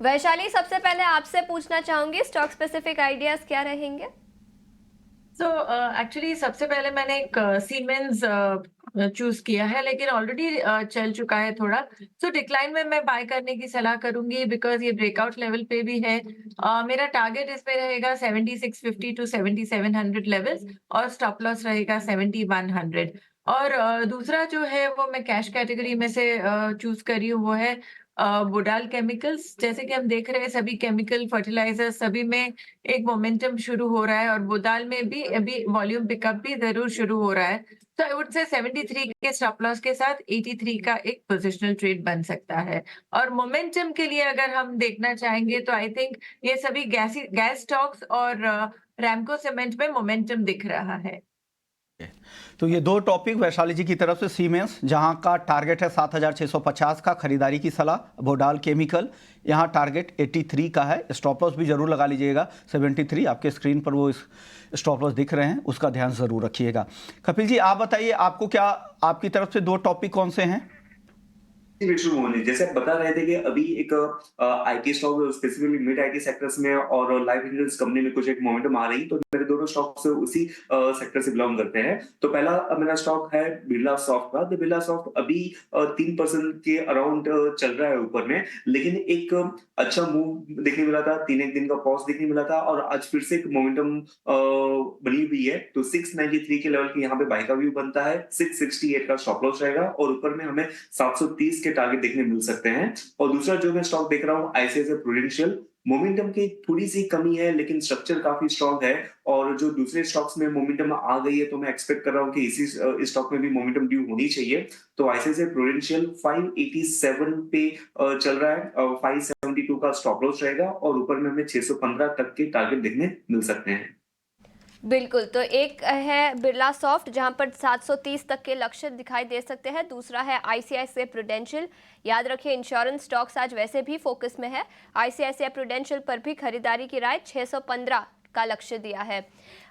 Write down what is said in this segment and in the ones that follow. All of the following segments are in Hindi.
वैशाली, सबसे पहले आपसे पूछना चाहूंगी स्टॉक स्पेसिफिक आइडियाज क्या रहेंगे? सो एक्चुअली सबसे पहले मैंने एक सीमेंस चूज किया है, लेकिन ऑलरेडी चल चुका है थोड़ा। सो डिक्लाइन में मैं बाय करने की सलाह करूंगी बिकॉज ये ब्रेकआउट लेवल पे भी है। मेरा टारगेट इसमें रहेगा 7650 टू 7700 लेवल्स, और स्टॉप लॉस रहेगा 7100। और दूसरा जो है वो मैं कैश कैटेगरी में से चूज करी हूँ, वो है बुडाल केमिकल्स। जैसे कि हम देख रहे हैं सभी केमिकल फर्टिलाइजर सभी में एक मोमेंटम शुरू हो रहा है, और बुदाल में भी अभी वॉल्यूम पिकअप भी ज़रूर शुरू हो रहा है। तो आई वुड से 73 के स्टॉप लॉस के साथ 83 का एक पोजिशनल ट्रेड बन सकता है। और मोमेंटम के लिए अगर हम देखना चाहेंगे तो आई थिंक ये सभी गैस स्टॉक्स और रैमको सीमेंट में मोमेंटम दिख रहा है। तो ये दो टॉपिक वैशाली जी की तरफ से। सीमेंस जहां का टारगेट है 7650 का, खरीदारी की सलाह। बोडाल केमिकल यहां टारगेट 83 का है। स्टॉप लॉस भी जरूर लगा लीजिएगा 73। आपके स्क्रीन पर वो स्टॉप लॉस दिख रहे हैं, उसका ध्यान जरूर रखिएगा। कपिल जी, आप बताइए, आपको क्या, आपकी तरफ से दो टॉपिक कौन से हैं? विष्णु मोहन जी, जैसे आप बता रहे थे कि अभी एक IT stock specifically mid IT sectors में और लाइफ इंश्योरेंस कंपनी में कुछ एक मोमेंटम आ रही, तो मेरे दोनों स्टॉक्स उसी सेक्टर से बिलोंग करते हैं। तो पहला मेरा स्टॉक है बिरला सॉफ्ट का। तो बिरला सॉफ्ट अभी 3% के अराउंड चल रहा है ऊपर में, लेकिन एक अच्छा मूव देखने मिला था, 3 एक दिन का पॉज देखने मिला था, और आज फिर से एक मोमेंटम बनी हुई है। तो 693 के लेवल की यहाँ पे बाय का व्यू बनता है। 668 का स्टॉप लॉस रहेगा, और ऊपर में हमें 730 के टारगेट देखने मिल सकते हैं। और दूसरा जो मैं स्टॉक देख रहा हूँ, आईसीआईसीआई प्रूडेंशियल। मोमेंटम की थोड़ी सी कमी है, लेकिन स्ट्रक्चर काफी स्ट्रांग है। और जो दूसरे स्टॉक्स में मोमेंटम आ गई है, तो मैं एक्सपेक्ट कर रहा हूँ कि इसी स्टॉक में भी मोमेंटम ड्यू होनी चाहिए। तो आईसीआईसीआई प्रूडेंशियल 587 पे चल रहा है, 572 का स्टॉप लॉस रहेगा, और ऊपर में हमें 615 तक के टारगेट देखने मिल सकते हैं। बिल्कुल, तो एक है बिरला सॉफ्ट जहां पर 730 तक के लक्ष्य दिखाई दे सकते हैं। दूसरा है आईसीआईसीआई प्रूडेंशियल। याद रखिए, इंश्योरेंस स्टॉक्स आज वैसे भी फोकस में है। आईसीआईसीआई प्रूडेंशियल पर भी खरीदारी की राय 615 का लक्ष्य दिया है।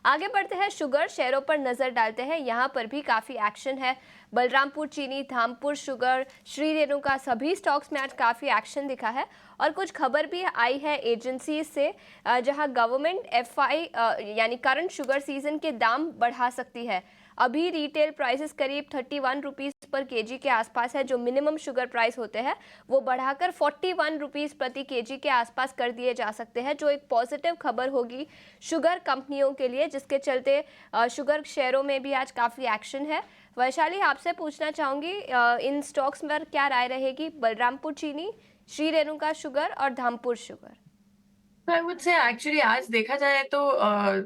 आगे बढ़ते हैं, शुगर शेयरों पर नजर डालते हैं। यहाँ पर भी काफी एक्शन है। बलरामपुर चीनी, धामपुर शुगर, श्री रेणुका, सभी स्टॉक्स में आज काफी एक्शन दिखा है। और कुछ खबर भी आई है एजेंसी से, जहां गवर्नमेंट एफआई यानी करंट शुगर सीजन के दाम बढ़ा सकती है। अभी रिटेल प्राइसेस करीब 31 रुपीस पर केजी के आसपास है। जो मिनिमम शुगर प्राइस होते हैं वो बढ़ाकर 41 रुपीस प्रति केजी के आसपास कर दिए जा सकते हैं, जो एक पॉजिटिव खबर होगी शुगर कंपनियों के लिए, जिसके चलते शुगर शेयरों में भी आज काफ़ी एक्शन है। वैशाली, आपसे पूछना चाहूँगी, इन स्टॉक्स पर क्या राय रहेगी? बलरामपुर चीनी, श्री रेणुका शुगर और Dhampur sugar. I would say actually आज देखा जाए तो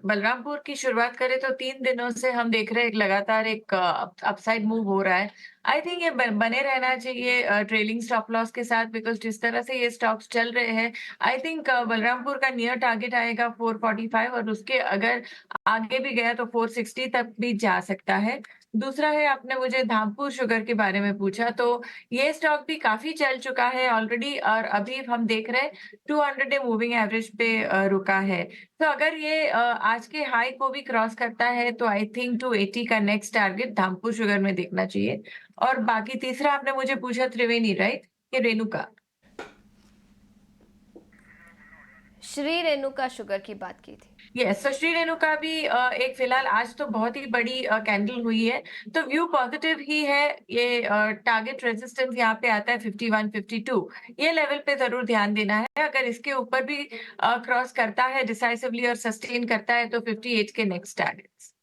बलरामपुर की शुरुआत करें तो 3 दिनों से हम देख रहे हैं एक लगातार एक अपसाइड मूव हो रहा है। आई थिंक ये बने रहना चाहिए ट्रेलिंग स्टॉप लॉस के साथ, बिकॉज जिस तरह से ये स्टॉक्स चल रहे हैं, आई थिंक बलरामपुर का नियर टारगेट आएगा 445, और उसके अगर आगे भी गया तो 460 तक भी जा सकता है। दूसरा है, आपने मुझे धामपुर शुगर के बारे में पूछा, तो ये स्टॉक भी काफी चल चुका है ऑलरेडी, और अभी हम देख रहे हैं 200 डे मूविंग एवरेज पे रुका है। तो अगर ये आज के हाई को भी क्रॉस करता है तो आई थिंक 280 का नेक्स्ट टारगेट धामपुर शुगर में देखना चाहिए। और बाकी तीसरा आपने मुझे पूछा त्रिवेणी, राइट? कि रेणुका? श्री रेणुका शुगर की बात की थी। यस, तो श्री रेणुका भी एक फिलहाल आज तो बहुत ही बड़ी कैंडल हुई है, तो व्यू पॉजिटिव ही है। ये टारगेट रेजिस्टेंस यहाँ पे आता है 51 52, ये लेवल पे जरूर ध्यान देना है। अगर इसके ऊपर भी क्रॉस करता है डिसाइसिवली और सस्टेन करता है तो 58 के नेक्स्ट टारगेट्स।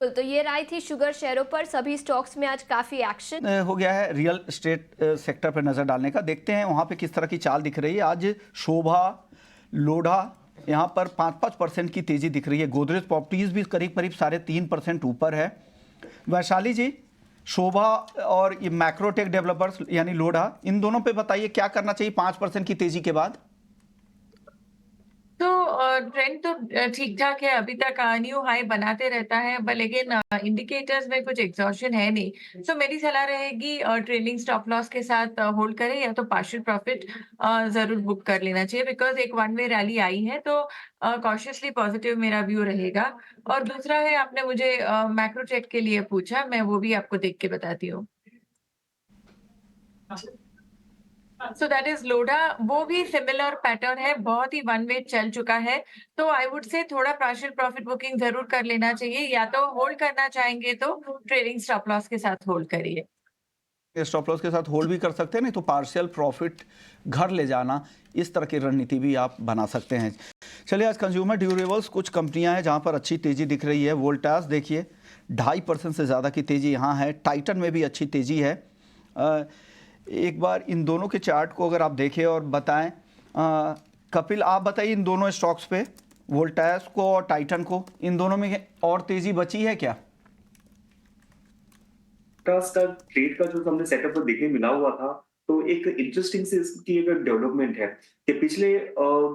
तो ये राय थी शुगर शेयरों पर। सभी स्टॉक्स में आज काफी एक्शन हो गया है रियल एस्टेट सेक्टर पर नजर डालने का। देखते हैं वहां पे किस तरह की चाल दिख रही है। आज शोभा, लोढ़ा, यहाँ पर 5-5% की तेजी दिख रही है। गोदरेज प्रॉपर्टीज भी करीब करीब 3.5% ऊपर है। वैशाली जी, शोभा और ये मैक्रोटेक डेवलपर्स यानी लोढ़ा, इन दोनों पे बताइए क्या करना चाहिए 5% की तेजी के बाद? तो ट्रेंड तो ठीक ठाक है, अभी तक न्यू हाई बनाते रहता है, पर लेकिन इंडिकेटर्स में कुछ एग्जॉशन है नहीं। सो मेरी सलाह रहेगी ट्रेलिंग स्टॉप लॉस के साथ होल्ड करें, या तो पार्शियल प्रॉफिट जरूर बुक कर लेना चाहिए, बिकॉज एक वन वे रैली आई है, तो कॉशियसली पॉजिटिव मेरा व्यू रहेगा। और दूसरा है, आपने मुझे मैक्रोटेक के लिए पूछा, मैं वो भी आपको देख के बताती हूँ। सो दैट इज लोडा, वो भी सिमिलर पैटर्न है, बहुत ही वन वे चल चुका है। तो आई वुड से थोड़ा पार्शियल प्रॉफिट बुकिंग जरूर कर लेना चाहिए, या तो होल्ड करना चाहेंगे तो ट्रेडिंग स्टॉप लॉस के साथ होल्ड करिए। स्टॉप लॉस के साथ होल्ड भी कर सकते हैं, नहीं तो पार्शियल प्रॉफिट घर ले जाना, इस तरह की रणनीति भी आप बना सकते हैं। चलिए, आज कंज्यूमर ड्यूरेबल्स कुछ कंपनियां हैं जहां पर अच्छी तेजी दिख रही है। वोल्टास देखिए 2.5% से ज़्यादा की तेजी यहाँ है। टाइटन में भी अच्छी तेजी है। एक बार इन दोनों के चार्ट को अगर आप देखें और बताएं, कपिल आप बताइए इन दोनों स्टॉक्स पे, वोल्टास को और टाइटन को, इन दोनों में और तेजी बची है क्या? का ट्रेड का जो हमने सेटअप देखने मिला हुआ था, तो एक इंटरेस्टिंग से इसकी एक डेवलपमेंट है कि पिछले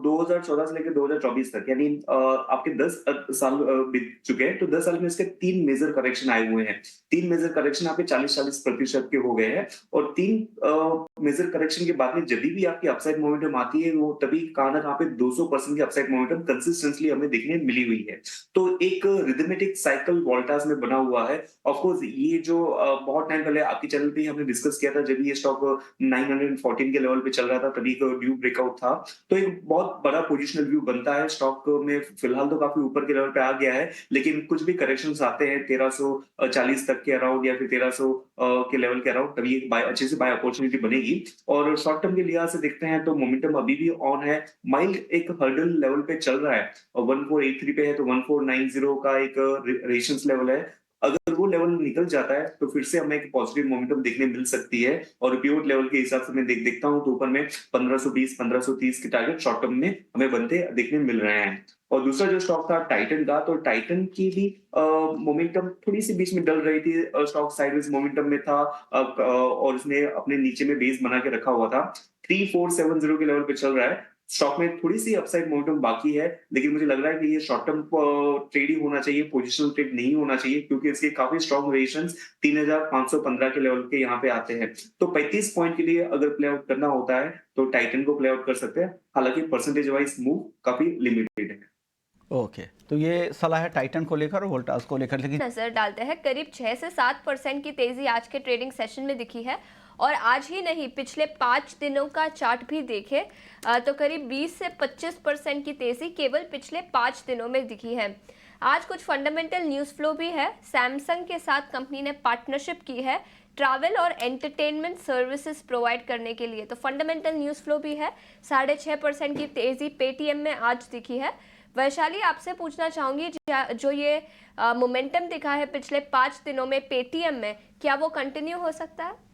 2014 से लेकर 2024 तक, यानी आपके 10 साल बीत चुके हैं, तो 10 साल में इसके 3 मेजर करेक्शन आए हुए हैं। 3 मेजर करेक्शन आपके 40-40% के हो गए हैं, और 3 मेजर करेक्शन के बाद में जब भी आपकी अपसाइड मोमेंटम आती है, वो तभी कहां ना कहां पे 200% की अपसाइड मोमेंटम कंसिस्टेंटली हमें देखने मिली हुई है। तो एक रिदमेटिक साइकिल वोल्टास में बना हुआ है। ऑफ कोर्स ये जो बहुत टाइम पहले आपके चैनल पे हमने डिस्कस किया था, जब ये स्टॉक 914 के लेवल पे चल रहा था, तभी का ड्यू ब्रेकआउट था। तो एक बहुत बड़ा पोजिशनल व्यू बनता है स्टॉक में। फिलहाल तो काफी ऊपर के लेवल पे आ गया है, लेकिन कुछ भी करेक्शंस आते हैं 1340 तक के अराउंड या फिर 1300 के लेवल के अराउंड, तभी अच्छे से बाय अपॉर्चुनिटी बनेगी। और शॉर्ट टर्म के लिहाज से देखते हैं तो मोमेंटम अभी भी ऑन है। माइल्ड एक हर्डल लेवल पे चल रहा है, और 1483 पे है, तो 1490 का एक रेजिस्टेंस लेवल है। अगर वो लेवल निकल जाता है तो फिर से हमें एक पॉजिटिव मोमेंटम देखने मिल सकती है। और पिवट लेवल के हिसाब से मैं देखता हूं तो ऊपर में 1520 1530 के टारगेट शॉर्ट टर्म में हमें बनते देखने मिल रहे हैं। और दूसरा जो स्टॉक था टाइटन का, तो टाइटन की भी मोमेंटम थोड़ी सी बीच में डल रही थी। स्टॉक साइडवेज मोमेंटम में था, और इसने अपने नीचे में बेस बना के रखा हुआ था। 3470 के लेवल पे चल रहा है। स्टॉक में थोड़ी सी अपसाइड मोमेंटम बाकी है, लेकिन मुझे लग रहा है कि ये शॉर्ट टर्म ट्रेड ही होना चाहिए, पोजिशनल ट्रेड नहीं होना चाहिए, क्योंकि इसके काफी स्ट्रॉन्ग रेजिस्टेंस 3515 के लेवल के यहाँ पे आते हैं। तो 35 पॉइंट के लिए अगर प्ले आउट करना होता है तो टाइटन को प्ले आउट कर सकते हैं, हालांकि परसेंटेज वाइज मूव काफी लिमिटेड है। ओके, तो ये सलाह है टाइटन को लेकर और वोल्टास को लेकर। लेकिन नजर डालते हैं, करीब 6 से 7% की तेजी आज के ट्रेडिंग सेशन में दिखी है। और आज ही नहीं, पिछले 5 दिनों का चार्ट भी देखें तो करीब 20 से 25% की तेजी केवल पिछले 5 दिनों में दिखी है। आज कुछ फंडामेंटल न्यूज़ फ्लो भी है। सैमसंग के साथ कंपनी ने पार्टनरशिप की है ट्रैवल और एंटरटेनमेंट सर्विसेज प्रोवाइड करने के लिए, तो फंडामेंटल न्यूज़ फ्लो भी है। 6.5% की तेजी पेटीएम में आज दिखी है। वैशाली, आपसे पूछना चाहूंगी, जो ये मोमेंटम दिखा है पिछले 5 दिनों में पेटीएम में, क्या वो कंटिन्यू हो सकता है?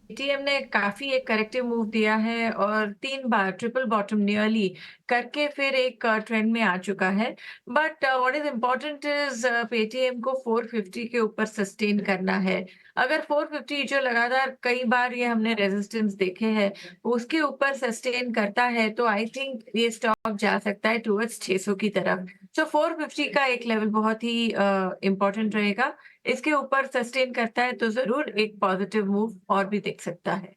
पेटीएम ने काफी एक करेक्टिव मूव दिया है, और 3 बार ट्रिपल बॉटम नियरली करके फिर एक ट्रेंड में आ चुका है। But what is important is Paytm को 450 के ऊपर सस्टेन करना है। अगर 450 जो लगातार कई बार ये हमने रेजिस्टेंस देखे हैं, उसके ऊपर सस्टेन करता है, तो आई थिंक ये स्टॉक जा सकता है टुवर्ड्स 600 की तरफ। सो 450 का एक लेवल बहुत ही इम्पोर्टेंट रहेगा। इसके ऊपर सस्टेन करता है तो जरूर एक पॉजिटिव मूव और भी देख सकता है।